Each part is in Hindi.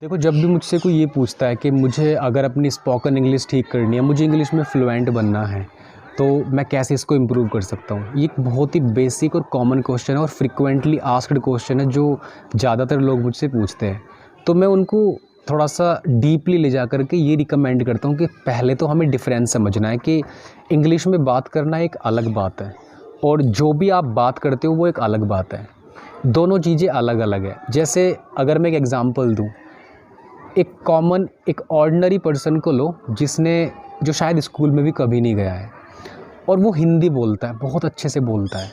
देखो, जब भी मुझसे कोई ये पूछता है कि मुझे अगर अपनी स्पोकन इंग्लिश ठीक करनी है, मुझे इंग्लिश में फ्लुएंट बनना है, तो मैं कैसे इसको इम्प्रूव कर सकता हूँ। ये एक बहुत ही बेसिक और कॉमन क्वेश्चन है और फ्रिक्वेंटली आस्क्ड क्वेश्चन है जो ज़्यादातर लोग मुझसे पूछते हैं। तो मैं उनको थोड़ा सा डीपली ले जा कर के ये रिकमेंड करता हूँ कि पहले तो हमें डिफरेंस समझना है कि इंग्लिश में बात करना एक अलग बात है और जो भी आप बात करते हो वो एक अलग बात है। दोनों चीज़ें अलग अलग है। जैसे अगर मैं एक एग्ज़ाम्पल दूँ, एक ऑर्डिनरी पर्सन को लो जो शायद स्कूल में भी कभी नहीं गया है और वो हिंदी बोलता है, बहुत अच्छे से बोलता है।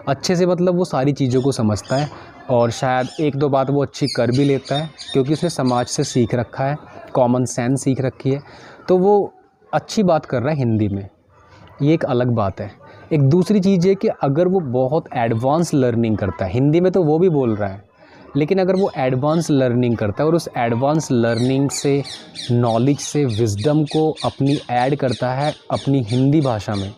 अच्छे से मतलब वो सारी चीज़ों को समझता है और शायद एक दो बात वो अच्छी कर भी लेता है क्योंकि उसने समाज से सीख रखा है, कॉमन सेंस सीख रखी है, तो वो अच्छी बात कर रहा है हिंदी में। ये एक अलग बात है। एक दूसरी चीज़ है कि अगर वो बहुत एडवांस लर्निंग करता है, हिंदी में तो वो भी बोल रहा है, लेकिन अगर वो एडवांस लर्निंग करता है और उस एडवांस लर्निंग से, नॉलेज से, विज़डम को अपनी ऐड करता है अपनी हिंदी भाषा में,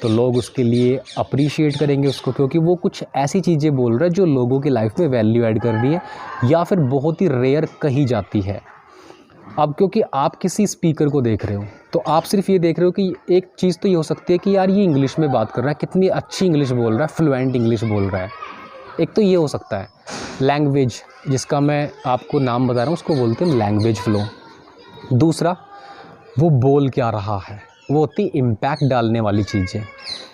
तो लोग उसके लिए अप्रिशिएट करेंगे उसको, क्योंकि वो कुछ ऐसी चीज़ें बोल रहा है जो लोगों की लाइफ में वैल्यू ऐड कर रही है या फिर बहुत ही रेयर कही जाती है। अब क्योंकि आप किसी स्पीकर को देख रहे हो तो आप सिर्फ ये देख रहे हो कि एक चीज़ तो ये हो सकती है कि यार ये इंग्लिश में बात कर रहा है, कितनी अच्छी इंग्लिश बोल रहा है, फ्लुएंट इंग्लिश बोल रहा है। एक तो ये हो सकता है। लैंग्वेज, जिसका मैं आपको नाम बता रहा हूँ, उसको बोलते हैं लैंग्वेज फ्लो। दूसरा, वो बोल क्या रहा है, वो होती इम्पैक्ट डालने वाली चीज़ें,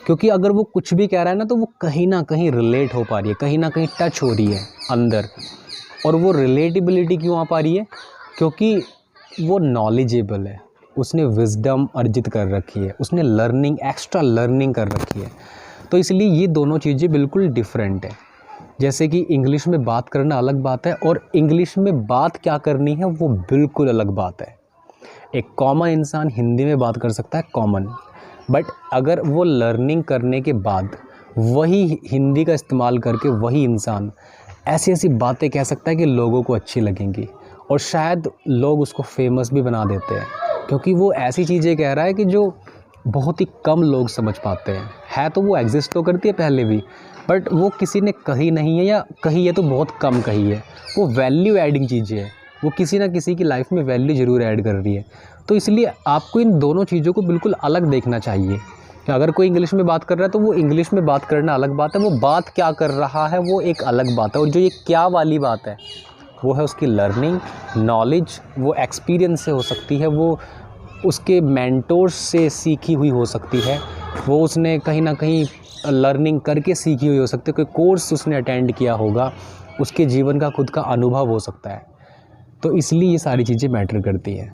क्योंकि अगर वो कुछ भी कह रहा है ना तो वो कहीं ना कहीं रिलेट हो पा रही है, कहीं ना कहीं टच हो रही है अंदर। और वो रिलेटिबिलिटी क्यों आ पा रही है? क्योंकि वो नॉलेजेबल है, उसने विज़डम अर्जित कर रखी है, उसने लर्निंग, एक्स्ट्रा लर्निंग कर रखी है। तो इसलिए ये दोनों चीज़ें बिल्कुल डिफरेंट है। जैसे कि इंग्लिश में बात करना अलग बात है और इंग्लिश में बात क्या करनी है वो बिल्कुल अलग बात है। एक कॉमन इंसान हिंदी में बात कर सकता है कॉमन, बट अगर वो लर्निंग करने के बाद वही हिंदी का इस्तेमाल करके वही इंसान ऐसी ऐसी बातें कह सकता है कि लोगों को अच्छी लगेंगी और शायद लोग उसको फेमस भी बना देते हैं, क्योंकि वो ऐसी चीज़ें कह रहा है कि जो बहुत ही कम लोग समझ पाते हैं। है तो वो एग्जिस्ट तो करती है पहले भी, बट वो किसी ने कही नहीं है, या कही है तो बहुत कम कही है। वो वैल्यू एडिंग चीज़ें है, वो किसी ना किसी की लाइफ में वैल्यू ज़रूर ऐड कर रही है। तो इसलिए आपको इन दोनों चीज़ों को बिल्कुल अलग देखना चाहिए कि अगर कोई इंग्लिश में बात कर रहा है तो वो इंग्लिश में बात करना अलग बात है, वो बात क्या कर रहा है वो एक अलग बात है, और जो ये क्या वाली बात है वो है उसकी लर्निंग, नॉलेज, वो एक्सपीरियंस से हो सकती है, वो उसके मेंटोर्स से सीखी हुई हो सकती है, वो उसने कहीं ना कहीं लर्निंग करके सीखी हुई हो सकती है, कोई कोर्स उसने अटेंड किया होगा, उसके जीवन का खुद का अनुभव हो सकता है। तो इसलिए ये सारी चीज़ें मैटर करती हैं।